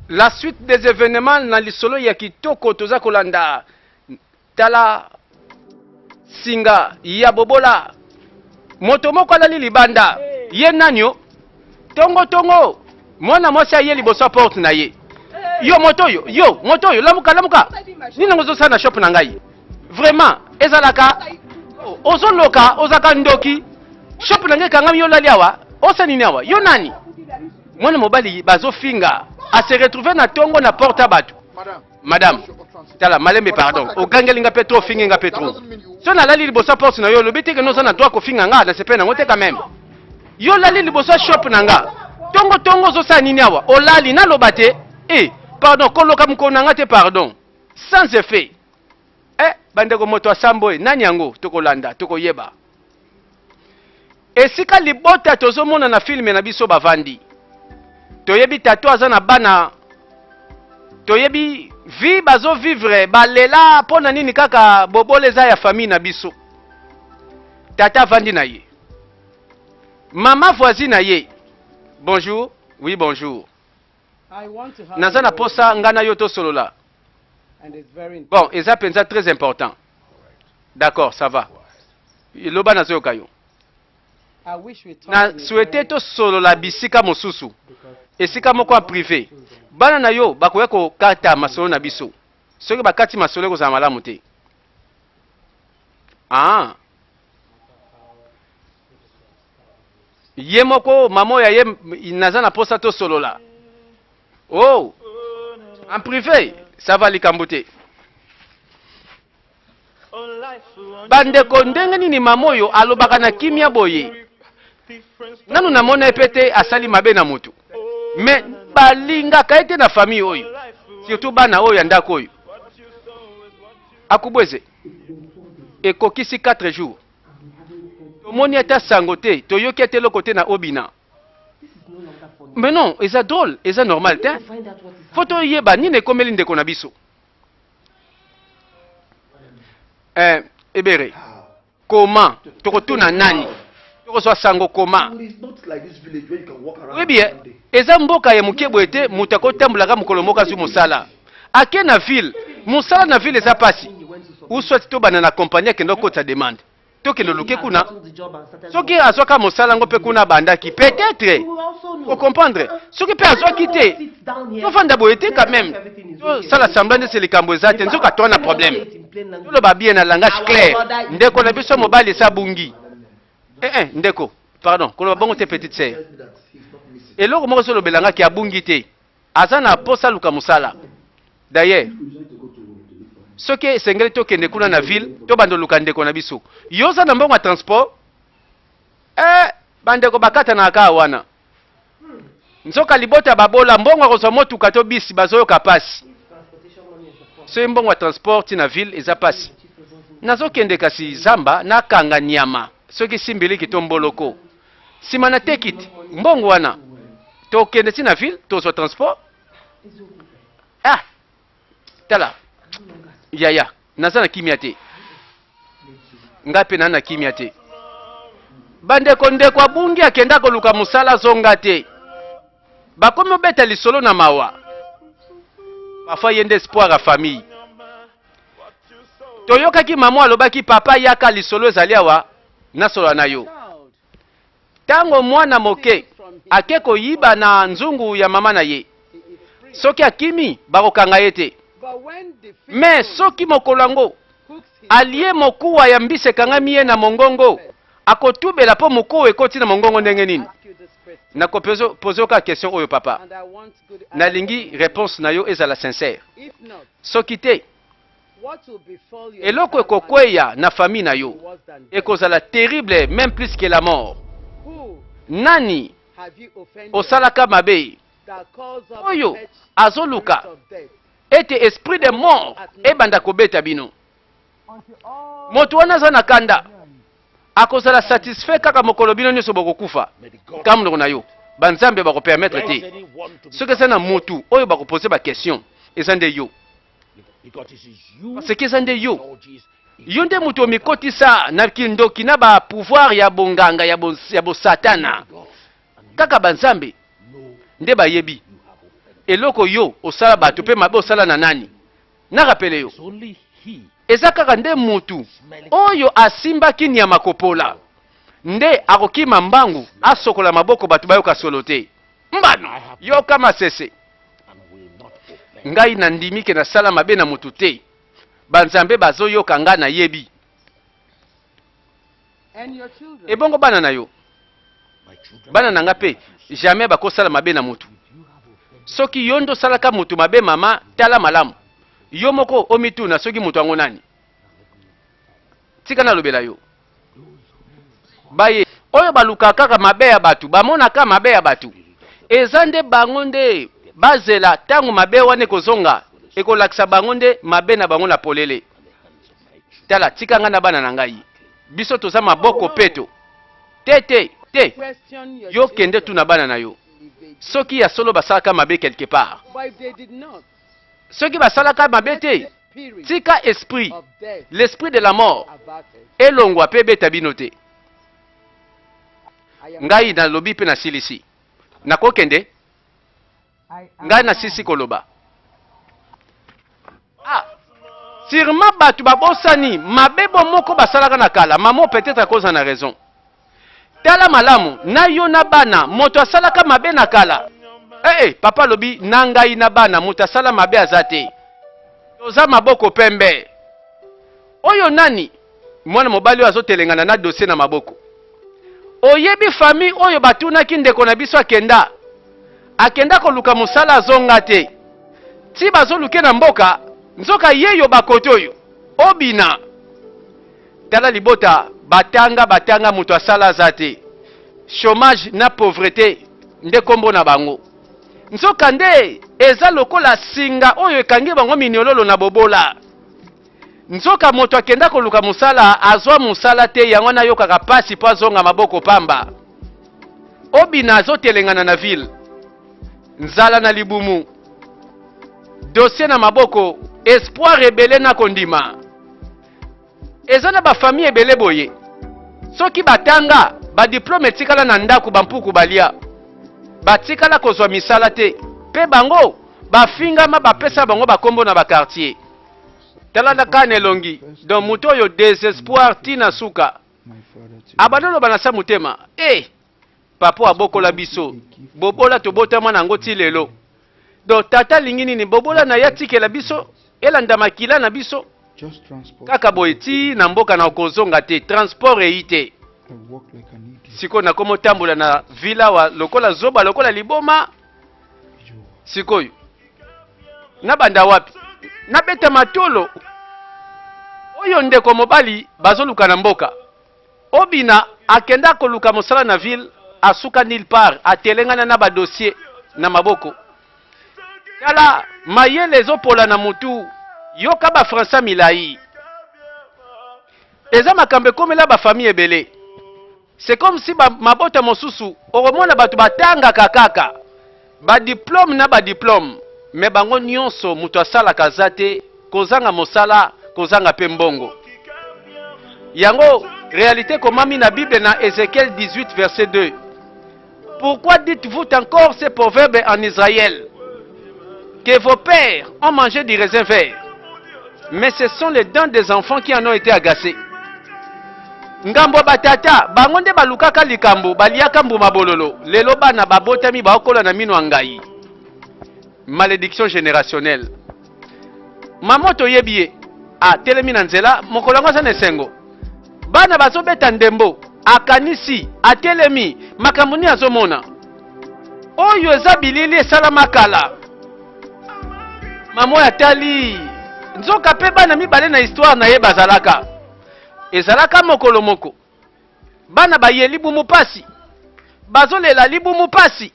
la suite des événements na lisolo ya kitoko toza kolanda tala singa ya bobola moto moko alali libanda ye nanyo tongo mwana mwasi aye liboso porte na ye yo moto yo lamuka nini ngozo sana shop na ngai vraiment ezalaka ozoloka ozaka ndoki shop na ngai kangami yo lali awa osa nini awa yo nani mwana mobali bazofinga a se retrouver na tongo na porte à bateau. Madame, tala malembe pardon. O gangelinga petro finga petro. So na lali libosa porte na yo lobi te que nous on a droit ko finga nga na sepe na ngote quand même. Yo lali libosa shop na nga. Tongo zo sa nini awa. O lali na lobate pardon koloka mkona nga te pardon. Sans effet. Bandeko moto asamboy nani yango tokolanda tokoyeba. Esika libota tozomona na film na biso bavandi. Toyebi tato aza na bana toyebi vi bazo vivre balela pona nini kaka bobole za ya famille na biso tata vandi na ye mama voisine na ye bonjour oui bonjour naza na posa ngana yo to solola bon eza penza très important d'accord ça va loba na zo kayo na souhaité to solola bisika mosusu esika moko en privé bana na yo bakoya ko kata masolo na biso soki bakati masolo ko za malamu te ye moko mamo ya ye naza na posa to solola en privé ça va likambote bandeko ndenge nini mamo yo alobaka na kimia boye nanu namona epete asali mabe na mutu mais balinga kaite na famille oyo surtout bana oyo ndako oyo akubweze ekokisi 4 jours tomoni ata sango te toyoki ete loko te na obina mais non eza drôle eza normal te faut toyeba nini ekomeli ndeko na biso ebere comment tokotuna nani tokoswa sango koma oui bien eza mboka ya mukebo ete mutu akotambulaka mokolo moko azwi mosala ake na ville mosala na ville eza pasi uswati tobana na kompagnie akende okota demande tokende luke kuna soki azwaka mosala yango mpe kuna bandaki peut-être okomprendre soki mpe azwaki te tofanda boye te quand même tosala semblant nde se likambo eza te nzoka toa na problème toloba bien na langage clair ndeko na biso mobali esa bungi ndeko pardon koloba bongo te petite sœur eloko moko solobelangaki abungi te aza na posa luka mosala d'ailleurs soki esengeli tokende kuna na ville to bando luka ndeko na biso yo oza na mbongo ya transport bandeko bakata na aka wana nzoka libota babola mbongo akozwa motuka to bisi bazoyoka pasi soki mbongo ya transport na ville eza pasi nazokende kasi zamba nakanga nyama soki simbiliki to mboloko nsima na tekiti mbongo wana tokende ti na ville tozwa transport tala yaya naza na kimia te nga mpe na kimia te bandeko ndeko abungi akenda koluka mosala zonga te bakomi obeta lisolo na mawa parfois ye nde espoir ya famille toyokaki mamo alobaki papa yaka lisolo ezali awa nasolola na yo ntango mwana moke ake koyiba na nzungu ya mama na ye soki akimi bakokanga ye te mais soki mokolo yango alie mokuwa ya mbisi ekangami ye na mongongo akotubela mpo mokuwa ekoti na mongongo ndenge nini nakopose oka question oyo papa nalingi réponse na yo ezala sincère soki te eloko ekokweya na famille na yo ekozala terrible même plus que la mort nani osalaka mabe oyo azoluka ete esprit de mort ebanda kobeta bino moto wana aza na kanda akozala satisfait kaka mokolo bino nyonso bokokufa kamloko na yo banzambe bakopermettre te soki eza na motu oyo bakopose baquestion eza nde yo parce que eza nde yo yo nde moto omikotisa na kindoki na bapouvoir ya bonganga ya bosatana kaka banzambe nde bayebi eloko yo osala bato pe mabe osala na nani. Na rappele yo. Eza kaka nde mutu oyo asimbaki nyama kopola nde akokima mbangu asokola maboko bato bayoka solo te. Mbano yo kama sese ngai nandimike na sala mabe na mutu te. Banzambe bazoyoka nga na yebi. Ebongo bana na yo. Bana na nga pe jamais bakosala mabe na mutu. Soki yondo salaka mutu mabe mama tala malamu. Yo moko omituna soki mutu ango nani. Tika na lobela yo. Baye oyo baluka kaka mabe ya batu, bamona kaka mabe ya batu. Ezande bango nde bazela tangu mabe wane kozonga ekolakisa bango nde mabe na bango na polele. Tala tika nga na bana na ngai. Biso toza maboko peto. Te. Yo kende tu na bana na yo. Soki ya solo basalaka mabe quelque part. Soki basalaka mabe te. Tika esprit. L'esprit de la mort. Elongwa pe beta bino te. Ngai na lobi pe na silisi. Nako kende. Ngai na sisi koloba. Sûrement batu babosani mabebo moko basalaka na kala. Maman peut-être à cause en a raison. Tala malamu na yo na bana moto asalaka mabe na kala. Papa lobi nangai na bana moto asala mabe azate. Oza maboko pembe. Oyo nani mwana mobali oyo azotelengana na dossier na maboko. Oyebi famille oyo batunaki ndeko na biso akenda koluka musala azonga te. Ti bazoluke na mboka nzoka yeyo bakoto oyo obina. Tala libota batanga muto asala zate. Chômage na pauvreté nde kombo na bango. Nzoka nde eza lokola singa oyo ekangi bango miniololo na bobola. Nzoka moto akenda koluka musala azwa musala te yango na yokaka pasi po azonga maboko pamba. Obina azotelengana na ville. Nzala na libumu. Dossier na maboko. Espoir ebele na kondima. Eza na ba famille ebele boye. Soki batanga ba diplôme etikala na ndako bampuku balia. Batikala kozwa misala te. Pe bango bafingama bapesa bango bakombo na ba quartier. Talanda kane longi. Don muto yo désespoir tina suka. Abadolo banasa mutema. Papo abokola biso. Bobola tobota mwana ngoti lelo. Do tata lingini ni bobola na yatike la biso. Elanda makila na biso. Kaka boeti na mboka na okozonga te. Transport eite. Siko na komo tambula na villa wa lokola zoba lokola liboma. Sikoyo. Na banda wapi? Na beta matolo. Oyo ndeko mobali bazoluka na mboka. Obina akenda koluka mosala na ville asuka nil part atelengana na ba dossier na maboko. Yala mayele ezopola na mutu yoka ba François Milai. Eza makambe komela ba famille ebele. C'est comme si mabota mosusu oromona batu batanga kakaka. Ba diplôme na ba diplôme. Me bango nyonso mutu asala kazate kozanga mosala kozanga pembongo. Yango réalité komami na Bible na Ézéchiel 18 verset 2. Pourquoi dites-vous encore ces proverbes en Israël? Que vos pères ont mangé du raisin vert, mais ce sont les dents des enfants qui en ont été agacés. Ngambo batata bangonde balukaka likambo baliaka mbuma bololo lelo bana babotami baokola na mino ngai. Malédiction générationnelle. Mamoto yebie telemi na nzela mokolo ngo sana esengo. Bana bazobeta ndembo akanisi atelemi makamuni azomona. Oyo eza bilili esala makala. Mamo ya tali nzoka pe bana mibale na histoire na ye bazalaka. Ezalaka mokolo moko. Bana baye libumu pasi. Bazolela libumu pasi.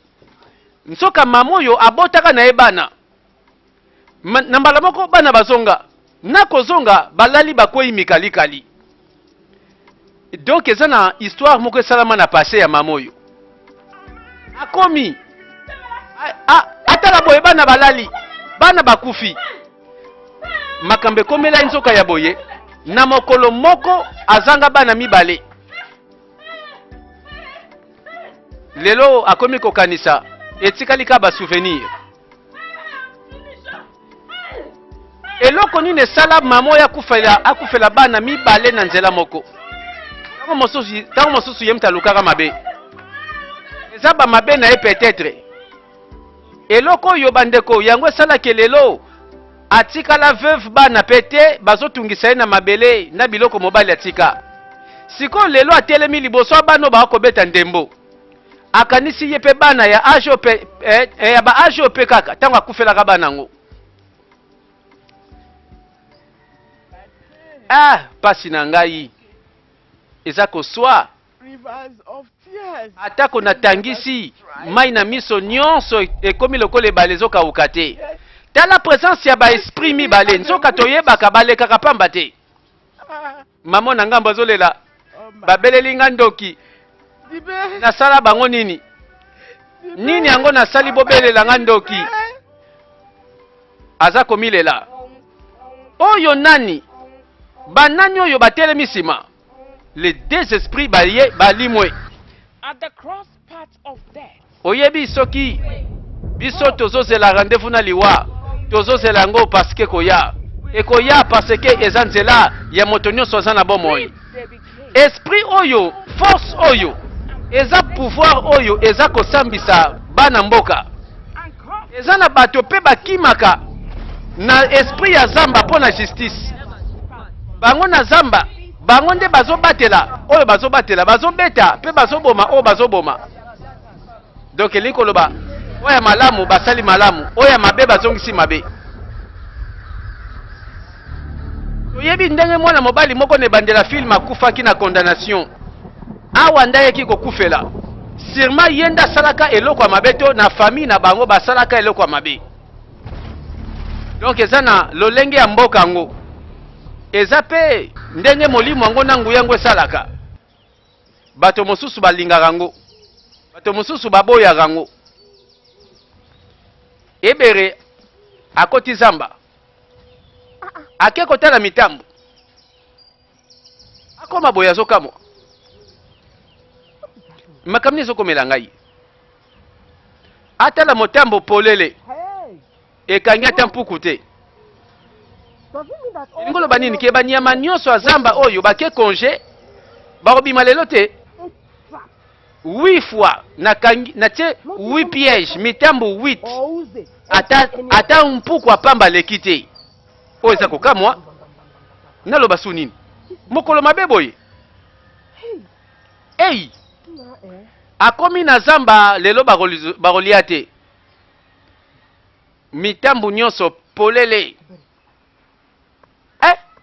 Nzoka mamo yo abotaka na ye bana. Na mbala moko bana bazonga. Na kozonga balali bakwei mikalikali. Donc eza na histoire moko esalama na passé ya mamo yo. Akomi. Atala boye bana balali. Bana bakufi. Makambe komela nzoka ya boye. Na mokolo moko azanga bana mibale. Lelo akomi kokanisa etikali ka ba souvenir. eloko nini esala mama oyo akufela bana mibale na nzela moko ntango mosusu ye mutu alukaka mabe eza bamabe na ye peut-être eloko oyo bandeko yango esalaki lelo atikala veuve bana pe te bazotungisa ye na mabele na biloko mobali atika sikoyo lelo atelemi liboso ya bana oyo bakobeta ndembo akanisi ye mpe bana ya age ya baage oyo mpe kaka ntango akufelaka bana yango pasi na ngai eza koswa atako natangisi mai na miso nyonso ekomi lokola ebale ezokauka te tala présence ya baesprit mibale nzoka toyebaka balekaka pamba te mama na ngambo azolela babeleli nga ndoki nasala bango nini yango nasali bobelela nga ndoki aza komilela oyo nani banani oyo batelemi nsima les deux esprits balimwe oyebi soki biso tozozela rendez-vous na liwa tozozela yango parce que ekoya parce que eza nzela ya moto nyonso aza na bomoi esprit oyo force oyo eza pouvoir oyo eza kosambisa bana mboka eza na bato mpe bakimaka na esprit ya zamba mpo na justice bango na zamba bango nde bazobatela oyo bazobeta mpe bazoboma oyo bazoboma donc elingi koloba oyo ya malamu basali malamu oyo ya mabe bazongisi mabe oyebi ndenge mwana mobali moko na ebandela filme akufaki na condamnation awa ndayeki kokufela sûrement ye nde asalaka eloko ya mabe to na famille na bango basalaka eloko ya mabe donc eza na lolenge ya mboka yango eza pe ndenge molimo yango na nguya yango esalaka bato mosusu balingaka yango bato mosusu baboyaka yango ebere akoti zamba ake kotala mitambo akoma boye azokamwa makamini ezokomela ngai atala motambo polele ekangi ata mpuku te elingi oloba nini ke banyama nyonso ya zamba oyo bake konge bakobima lelo te 8 fois natie 8 piège mitambo 8 ata mpuku apamba leki te oyo eza kokamwa naloba su nini mokolo mabe boye ei akomi na zamba lelo bakolia te mitambo nyonso polele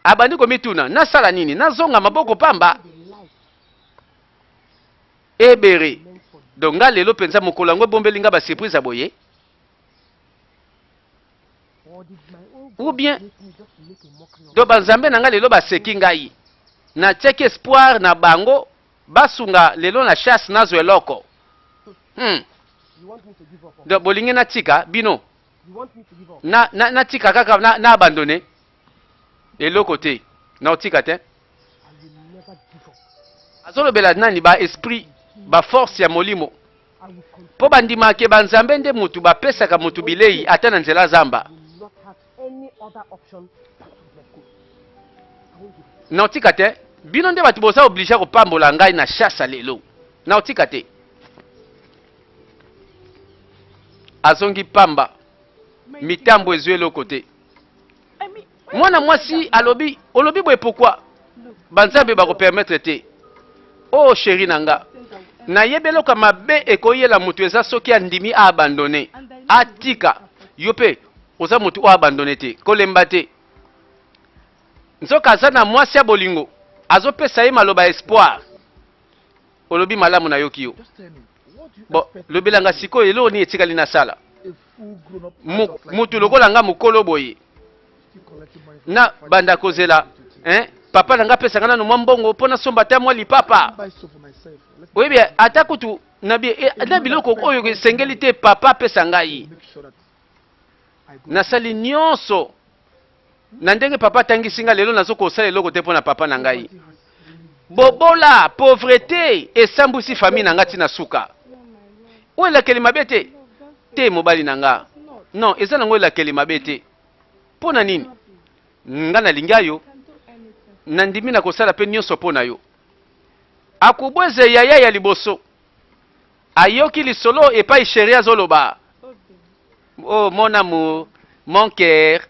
abandi komituna nasala nini nazonga maboko pamba ebere donc nga lelo mpenza mokolo yango ebombeli nga basurprise ya boye ou bien do banzambe na nga lelo baseki ngai natiaki espoir na bango basunga lelo na chasse nazwa eloko donc bolingi natika bino natika kaka na abandone eloko te naotika te azolobela nani ba esprit ba force ya molimo mpo bandimake banzambe nde mutu bapesaka mutu bilei ata na nzela zamba naotika te bino nde bato boza oblige kopambola ngai na chasse lelo naotika te azongi pamba mitambo ezwi eloko te mwana mwasi olobi boye pourquoi banzambe bakopermettre te oh chéri nanga nayebi eloko mabe ekoyela mutu eza soki andimi aabandone atika yo mpe oza mutu oyo abandone te kolemba te nzoka aza na mwasi ya bolingo azopesa ye maloba espoir olobi malamu nayoki yo bon lobelanga sikoyo eloko nini etikali nasala mutu lokola nga mokolo boye na banda kozela papa nanga apesanga nano mwa mbongo mpo nasomba ata mwa lipapa oyebi ata kutu na biloko oyo esengeli te papa apesa ngai nasali nyonso na ndenge papa atangisi nga lelo nazokosala eloko te mpo na papa na ngai bobola pauvreté esambwisi famille na nga ntina suka oyo elakeli mabe te mobali na nga non eza nango elakeli mabe te mpo na nini nga nalinga yo nandimi na kosala pe nyonso mpo na yo akubweze yaya ya liboso ayoki lisolo epai chéri azoloba oh mon amour mon cœur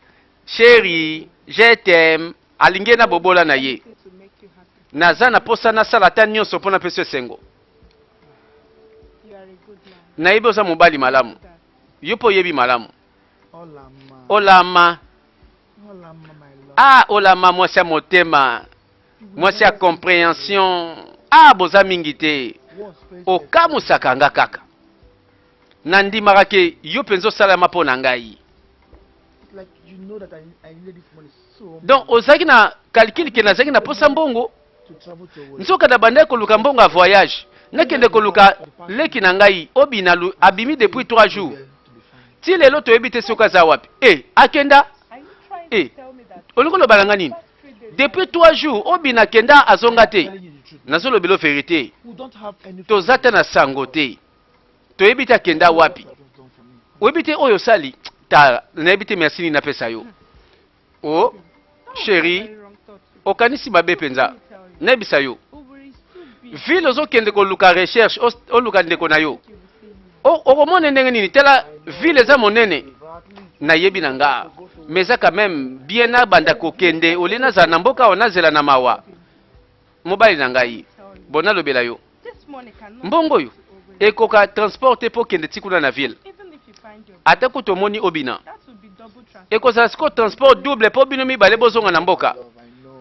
chéri je t'aime alingi na bobola na ye naza na posa nasala ata nyonso mpo na pesa esengo nayebi oza mobali malamu yo mpo oyebi malamu olama ah olama mwasi ya motema mwasi ya compréhension ah boza mingi te okamusaka nga kaka nandimaka ke yo mpenza osalama mpo na ngai donc ozalaki na calcule ke nazalaki na posa mbongo nzoka na bandaki koluka mbongo ya voyage nakende koluka leki na ngai obina abimi depuis 3 jours ti lelo toyebi te soki aza wapi akenda olingi olobala nga nini depuis 3 jours obina akenda azonga te nazolobela vérité toza te na sango te toyebi te akenda wapi oyebi te oyo osali ta nayebi te merci nini napesa yo o chéri okanisi mabe mpenza nayebisa yo ville ozokende koluka recherche oluka ndeko na yo okomona ndenge nini tela ville eza monene nayebi na nga mais eza quand même bien abanda kokende oli nazala na mboka awa nazela na mawa mobali na ngai bo nalobela yo mbongo oyo ekoka transport te mpo kende ti kuna na ville ata kutu omoni obina ekozala siko transport double mpo bino mibale bozonga na mboka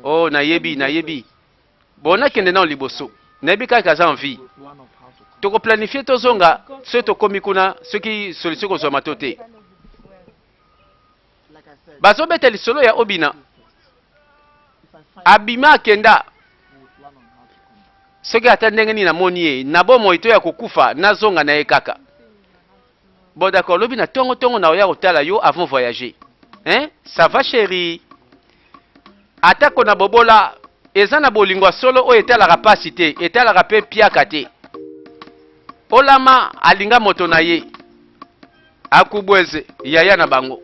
oh nayebi bo nakende nao liboso nayebi kaka aza envie tokoplanifie tozonga soki tokomi kuna soki solution kozwama to te bazobeta lisolo ya obina abima akenda soki ata ndenge nini namoni ye na bomoi to ya kokufa nazonga na ye kaka bon d'accord lobi na ntongo na oya kotala yo avant voyager hein ça va chéri atako na bobola eza na bolingo solo oyo etalaka pasi te etalaka mpe piaka te olama alinga moto na ye akubweze yaya na bango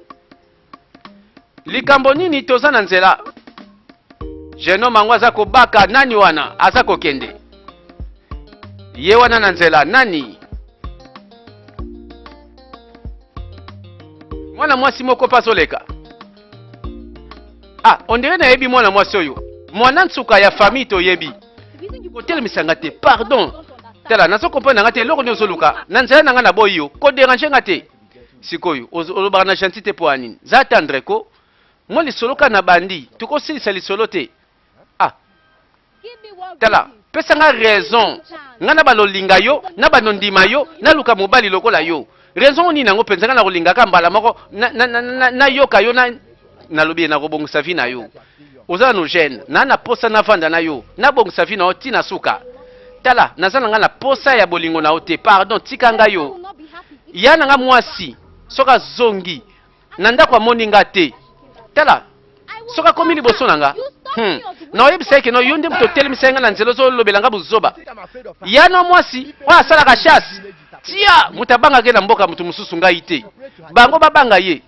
likambo nini toza na nzela jeune mango aza kobaka nani wana aza kokende ye wana na nzela nani mwana mwasi moko mpe azoleka ondire nayebi mwana mwasi oyo mwana nsuka ya famille toyebi kotelemisanga te pardon tala nazokomprendre nanga te eloko nini ozoluka na nzela na nga na boyi yo koderange nga te sikoyo olobaka na gentil te mpo ya nini za tendre ko mwa lisolo ka na bandi tokosilisa lisolo te tala pesa nga raison nga na balolinga yo na banondima yo naluka mobali lokola yo raison nini yango mpenza nga na kolingaka mbala moko nayoka yo nalobi na kobongisa vi na yo oza no gene na posa navanda na yo nabongisa vi na yo ntina suka tala naza na nga na posa ya bolingo na yo te pardon tika nga yo ya na nga mwasi soki azongi na ndako amoni nga te tala soki akomi liboso na nga na oyebisa eke no yo nde moto otelemisa nga na nzela ozolobela nga buzoba ya na mwasi oyo asalaka chasse tia moto abangaki na mboka moto mosusu ngai te bango babanga ye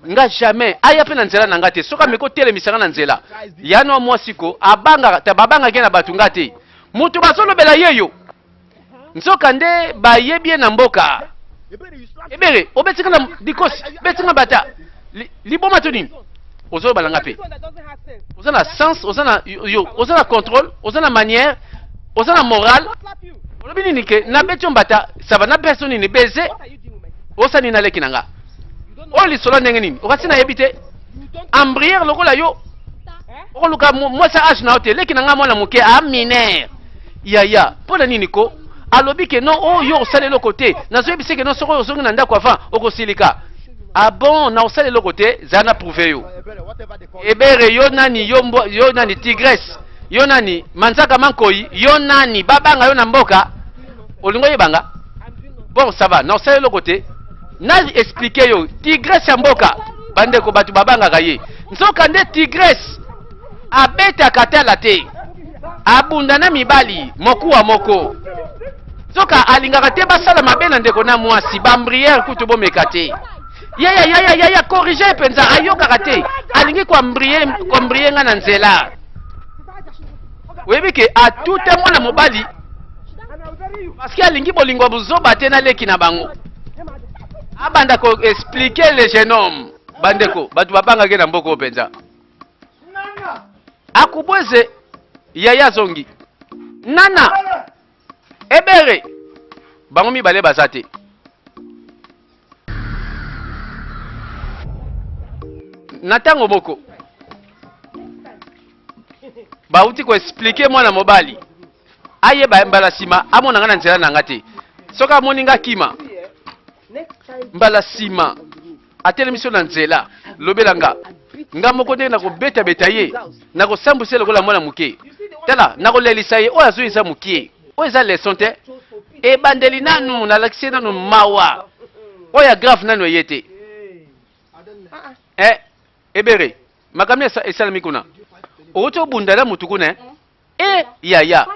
nga jamais aya mpe na nzela na nga te soki ameki otelemisa nga na nzela ya na mwasi ko abangaka babangaki na bato nga te moto bazolobela ye yo nzoka nde bayebi ye na mboka ebere obetinga na dikosi betinga bata liboma to nini ozolobala nga mpe oza na sens oza na contrôle oza na manière oza na morale olobi nini ke nabeti yo mbata sava napesa nini beze osa nini naleki na nga oyo lisolo ndenge nini okasi nayebi te embriere lokola yo okoluka mwasi age na yo te leki na nga mwana moke aminaire yaya mpo na nini ko alobi ke non oyo osala eloko te nazoyebisa ke non soki oyo ozongi na ndako avant okosilika bon na osala eloko te za na prouve yo ebere yo nani yo nani tigresse yo nani manzaka mankoyi yo nani babanga yo na mboka olingo yebanga bon ça va na osala eloko te na expliquer yo tigresse ya mboka bandeko bato babangaka ye nzoka nde tigresse abetaka tala te abunda na mibali mokuwa moko nzoka alingaka te basala mabe na ndeko na mwasi bambriere kutu bomeka te yaya corrige mpenza ayokaka te alingi kwambriye nga na nzela oyebike atute mwana mobali parce que alingi bolingo buzoba te na leki na bango abanda ko expliquer le jeune homme bandeko batu babangaki na mboko penza akubweze yaya zongi nana ebere bango mibale baza te na ntango moko bauti koexplike mwana mobali ayeba mbala nsima amonanga na nzela nanga te soki amoni nga kima mbala nsima atelemiso na nzela lobela nga moko ndenge nakobeta ye nakosambwisa lokola mwana moke tala nakolelisa ye oyo azoyisa mokie oyo eza leson te ebandeli nanu nalakisi nanu mawa oyo agrave nanu eye te ebere makambo esalami kuna outi obunda na mutu kuna yaya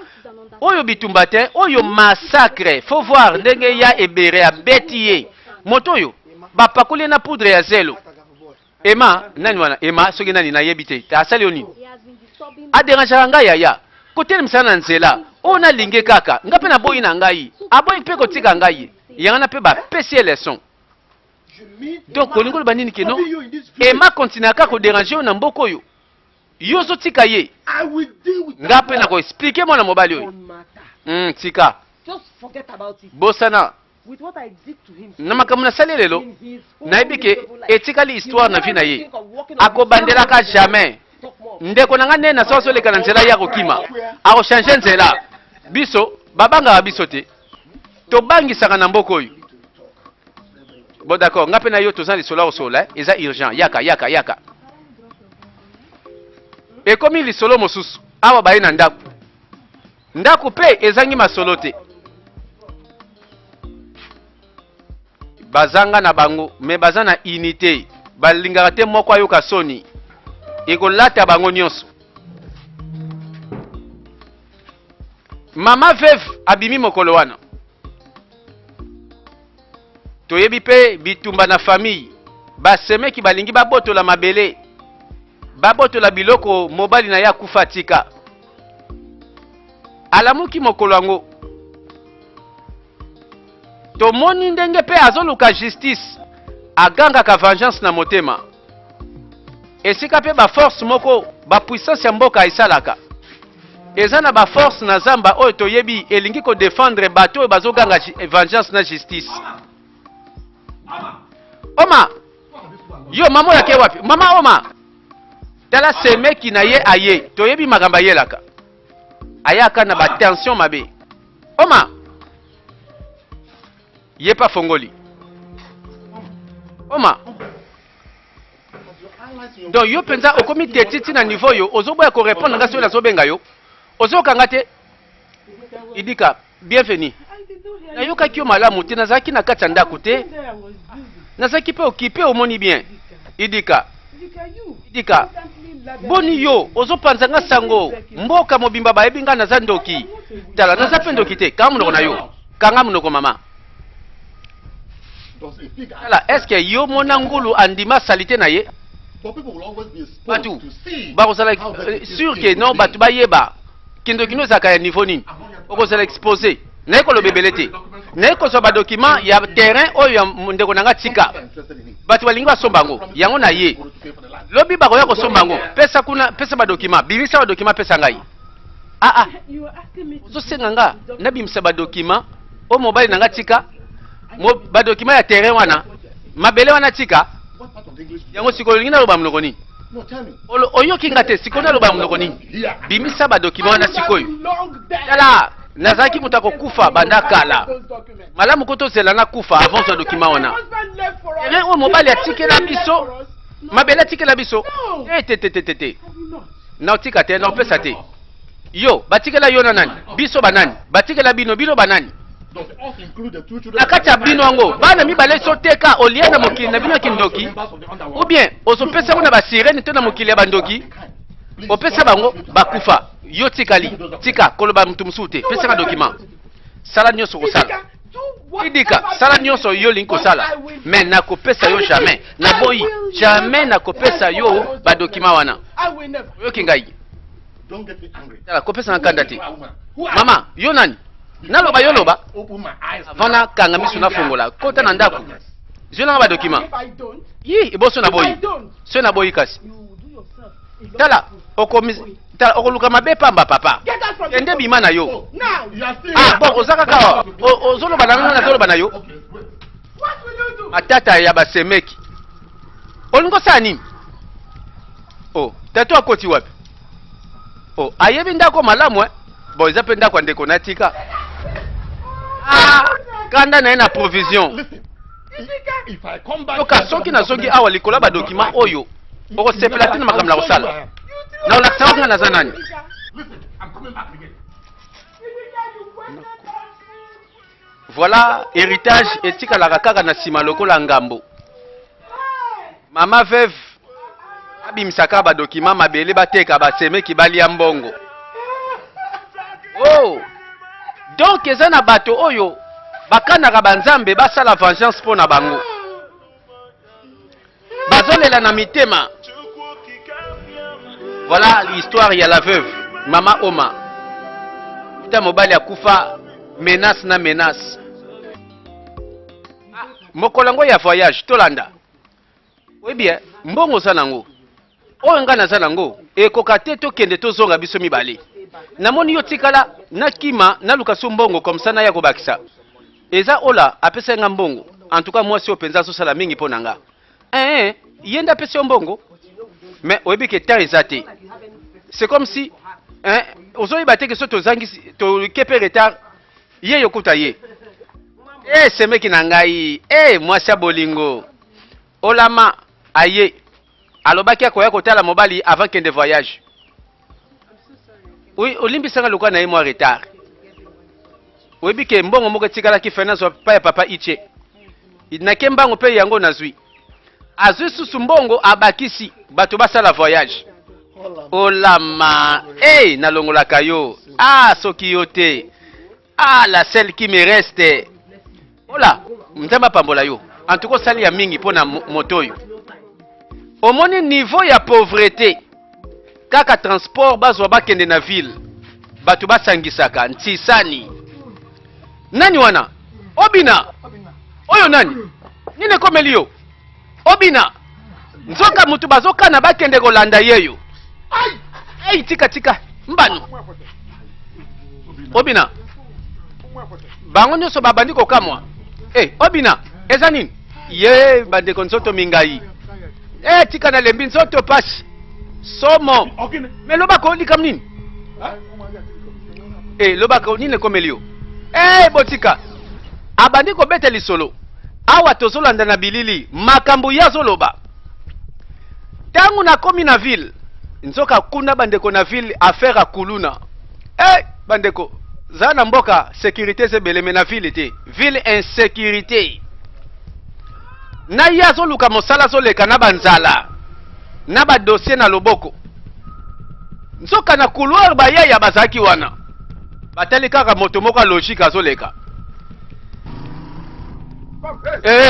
oyo bitumba te oyo massacre faut voir ndenge ya ebere abeti ye moto oyo bapakoli na poudre ya zelo ema nani wana ema soki nani nayebi te asali yo nini aderangeaka ngai yaya kotelemisa na nzela oyo nalinge kaka nga mpe naboyi na ngai aboyi mpe kotika ngai yanga na mpe bapesi ye leson donc kolingo loba nini keno ema kontinuaka koderange oyo na mboka oyo yo ozotika ye nga mpe na koexplike mwana mobali oyo tika bosana na makambo nasali lelo nayebi ke etikali histoire na vie na ye akobandelaka jamais ndeko na nga nde na so azoleka na nzela ya kokima akochange nzela biso babangaka biso te tobangisaka na mboka oyo bon d'accord nga mpe na yo toza lisolo ya kosola eza urgent yaka ekomi lisolo mosusu awa baye na ndako mpe ezangi masolo te bazanga na bango me baza na unité balingaka te moko ayoka soni ekolata bango nyonso mama veve abimi mokolo wana toyebi mpe bitumba na famille basemeki balingi babotola mabele babotola biloko mobali na ye akufa tika alamuki mokolo yango tomoni ndenge mpe azoluka justice agangaka vengeance na motema esika mpe baforce moko bapuissance ya mboka esalaka eza na baforce na zamba oyo toyebi elingi kodefendre bato oyo bazoganga vengeance na justice oma yo mama oyo ake wapi mama oma tala semeki na ye aye toyebi makambo ayelaka ayaka na batension mabe oma ye pa fongoli oma donc yo penza okomi tetiti na niveau yo ozoboya korépondre nga soki nazobenga yo ozokanga te idika bienvenu nayokaki yo malamu te nazalaki na kati ya ndako te nazalaki mpe okipe omoni bien idika boni yo ozopanza nga sango mboka mobimba bayebi nga naza ndoki tala naza mpe ndoki te kanga monoko na yo kanga monoko mama tala eske yo mona ngulu andima salite na ye batu bakozala sur ke non batu bayeba kindokino ezalaka ya niveau nini okozala expose naye koloba ebele te naye kozwa badocument ya terrain oyo ya ndeko na nga tika bato balingi basomba yango yango na ye lobi bakoya kosomba yango pesa badocument bimisa badocument pesa ngai ozosenga nga nabimisa badocument oyo mobali na nga tika badocument ya terrain wana mabele wana tika yango sikoyo olingi naloba monoko nini oyoki nga te sikoyo naloba monoko nini bimisa badocument wana sikoyo tala nazalaki moto akokufa banda kala malamu ko tozela na kufa avant za document wana terrain oyo mobali atikela biso mabele atikela biso te naotika te naopesa te yo batikela yo na nani biso banani batikela bino banani na kati ya bino yango bana mibale soteka olia na mokili na bino kindoki ou bien ozopesa na basirene to na mokili ya bandoki opesa bango bakufa yo tikali tika koloba mutu musu te pesa ka document sala nyonso kosala idika sala nyonso yo linko sala mais nakopesa yo jamais na boyi jamais nakopesa yo ba document wana yo kingai tala kopesa na kanda te mama yo nani naloba yo loba vana kanga misu na fongola kota na ndako je na ba document yi iboso na boyi so na boyi kasi tala tala okoluka mabe pamba papa ende bima na yo ah bon ozaka ka ozoloba na ngana zoloba na yo atata ya basemeki olingo sani oh tato akoti wapi oh ayebi ndako malamu bon eza pe ndako ndeko natika ah kanda na na provision toka soki na soki awa likola ba document oyo oko sepela tina makambo na kosala na olakisa wanga na zanani voilà héritage etikalaka kaka na nsima lokola ngambo mama veuve abimisaka badokima mabele bateka basemeki balia mbongo oh donc eza na bato oyo bakanaka banzambe basala vengeance mpo na bango bazolela na mitema. Voilà l'histoire ya la veuve mama Oma puta mobali akufa menace na menace mokolango ya voyage tolanda oui bien mbongo sanango oyo nga naza nango ekoka te tokende tozonga biso mibale namoni yo tikala nakima naluka so mbongo comme ça na ya kobakisa eza ola apesa nga mbongo en tout cas moi si openza azosala mingi mpo na nga yenda apesa yo mbongo mais oyebi ke temps eza te c'est comme si ozoyeba te ke so tozangisi tokepe retard ye yokuta ye semeki na ngai mwasi ya bolingo olama aye alobaki akoya kotala mobali avant kende voyage oui olimbisanga lokwa na ye mwa retard oyebi ke mbongo moko etikalaki finance pa ya papa iche nake mbango mpe yango nazwi azwi susu mbongo abakisi bato basala voyage olama nalongolaka yo soki yo te la celle qui me reste ola nzamba pambola yo en tout cas osali ya mingi mpo na moto oyo omoni niveau ya pauvreté kaka transport bazwa bakende na ville bato basangisaka ntisani nani wana obina oyo nani nini ekomeli yo obina nzoka mutu bazokana bakende kolanda yeyo tika mbano obina bango nyonso babandi kokamwa obina eza nini ye bandeko nzoto mingai tika na lembi nzoto pasi somo me lobaka olikam nini lobaka nini ekomeli yo botika abandi kobeta lisolo awa tozolanda na bilili makambo ya zoloba tangu nakomi na ville nzoka kuna bandeko na ville affaire akuluna bandeko za na mboka sécurité sebeleme na ville te ville insécurité na ya zoluka mosala zoleka na banzala na ba dossier na loboko nzoka na couloir bayaya bazaki wana batali kaka moto moko logique azoleka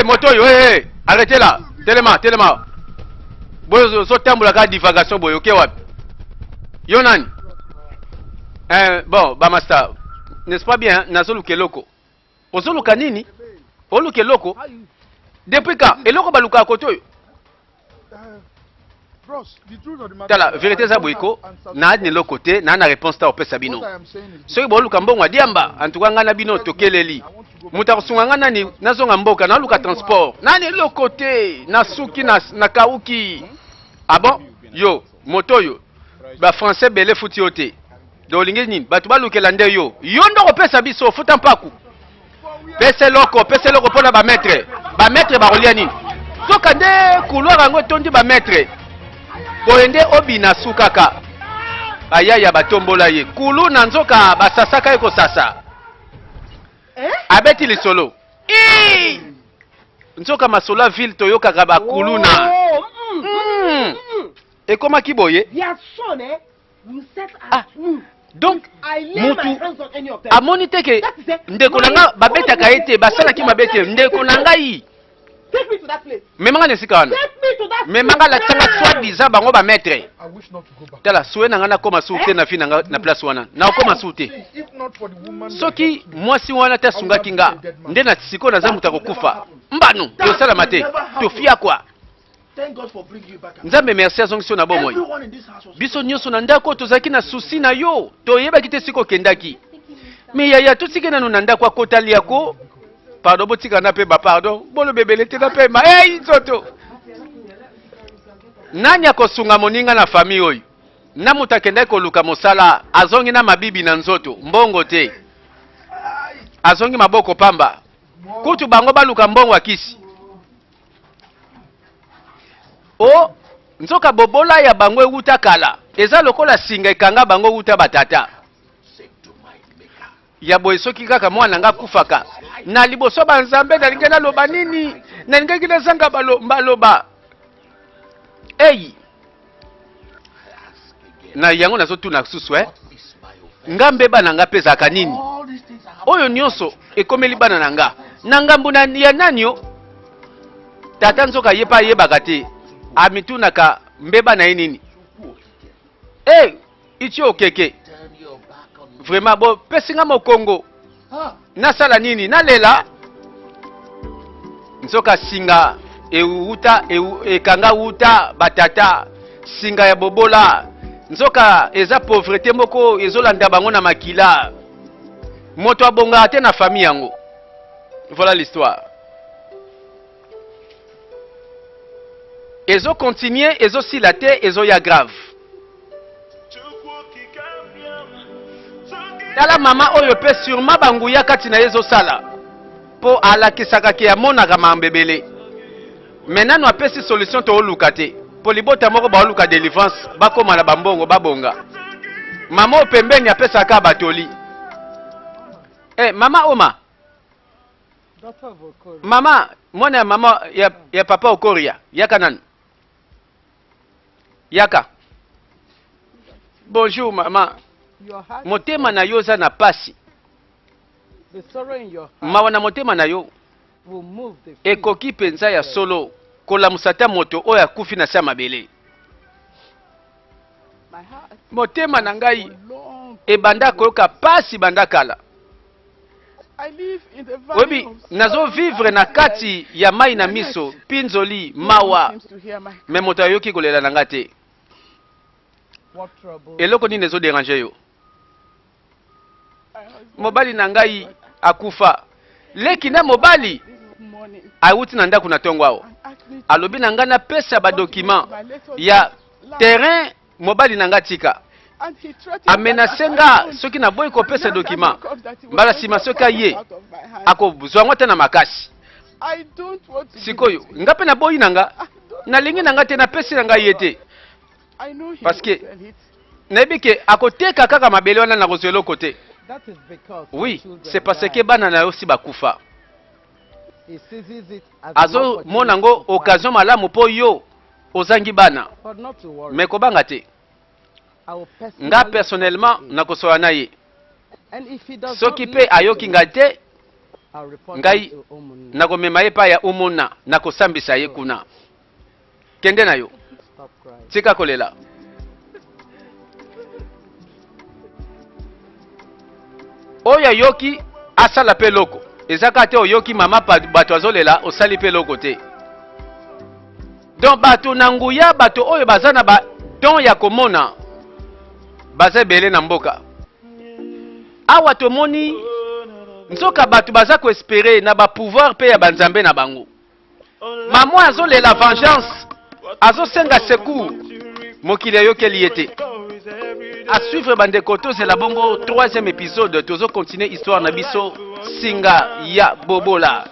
moto yo arrêtez là telema boyo so tambola ka divagation boyo ke wapi yo nani bon ba master n'est-ce pas bien nazoluka eloko ozoluka nini oluka eloko depuis ka eloko baluka koto yo tala vérité za boyiko na ni eloko te na réponse ta opesa bino soki boluka mbongo adiamba en tout cas ngana bino tokeleli muta kusunga ngana ni nazonga mboka na luka transport nani eloko te na suki na kauki bon yo moto yo ba français belé futi yote dolingi nini batu balukela nde yo ndo kopesa biso futa mpaku pese loko pona ba maître barolia nini soka nde couloir yango tondi ba maître boyende obina sukaka ayaya batombola ye kulu na nzoka basasaka ye kosasa abeti lisolo nzoka masola ville toyokaka bakuluna ekomaki boye Donc mutu amoni te ke ndeko nanga babetaka ete basalaki mabete ndeko nangai memanga nesika wana memanga la tsanga soi-disant bango ba maître tala soué nanga na koma soute na fi nanga na place wana na koma soute soki mwasi wana ta sunga kinga nde na siko na zamu takokufa mbano yo sala mate to fia kwa nzambe merci azongisi na bomoi biso nyonso na ndako tozaki na susi na yo toyebaki te siko kendaki me yaya tosiki nanu na ndako akotali yako pardon botika na pe ba pardon bolo bebele te na pe ma hey nzoto nani akosunga moninga na famille oyo na mutu akendaki koluka mosala azongi na mabibi na nzoto mbongo te azongi maboko pamba kutu bango baluka mbongo akisi o nzoka bobola ya bango euta kala eza lokola singa ekanga bango euta batata ya boye soki kaka mwana nga kufaka na liboso banzambe nalingi naloba nini nalingaki nazanga baloba eyi na yango nazotuna susu nga mbeba na nga pezaka nini oyo nyonso ekomeli bana na nga na ngambu ya nanio tata nzoka yepa yebaka te amitunaka mbeba na ye nini iti okeke vraiment bo pesinga mokongo nasala nini nalela nzoka singa ekanga uta batata singa ya bobola nzoka eza pauvreté moko ezolanda bango na makila moto abonga te na famille yango. Voilà l'histoire. Ezo continuer, ezo silate, ezo ya grave. Tala mama oyo pe sûrement banguya kati na ezo sala. Po alakisaka ke ya monaka mambebele. Maintenant no apesi solution to oluka te. Po libota moko ba oluka délivrance bakoma na bambongo babonga. Mama opembeni apesaka batoli. Mama Oma. Mama, mwana ya mama ya papa Okoria. Yaka nani? Yaka. Bonjour mama. Motema na yo za na pasi. Mawa na motema na yo. Ekoki penza ya solo. Kola musata moto oya kufi na sama bele. Motema na ngai. Ebanda koyoka pasi banda kala. Webi, nazo vivre na kati ya mai na miso, pinzoli, mawa. Me moto ayoki kolela na ngate. Eloko ni nezo déranger yo. Mobali na ngai akufa. Leki na mobali awuti na ndaku na tongo awo. Alobi na nga na pesa ba document ya terrain mobali na nga tika. Amenasenga soki na boy ko pesa document. Mbala sima soka ye. Ako zwango te na makasi. Sikoyo, ngape na boy nanga na lingi nanga te na pesa nanga yete. Parce que nebike akoteka kaka mabele wana na kozelo côté. Oui, c'est parce que bana na aussi bakufa. Azo monango occasion malamu po yo ozangi bana. Mais ko banga te. Nga personnellement nakosoa na ye. Soki pe ayoki nga te ngai nakomema ye pa ya umuna nakosambisa ye kuna. Kende na yo. Tika kolela. Oya yoki asala pe loko. Ezaka te oyoki mama bato azolela osali pe loko te. Donc bato nanguya bato oyo bazana ba don ya komona baza belé na mboka. Awa tomoni nzoka bato baza ko espérer na ba pouvoir pe ya banzambe na bango. Maman azolela vengeance. Azosenga secours. Mokile yokeli yete. À suivre bandeko c'est la bongo 3e épisode tozo continuer histoire na biso singa ya bobola.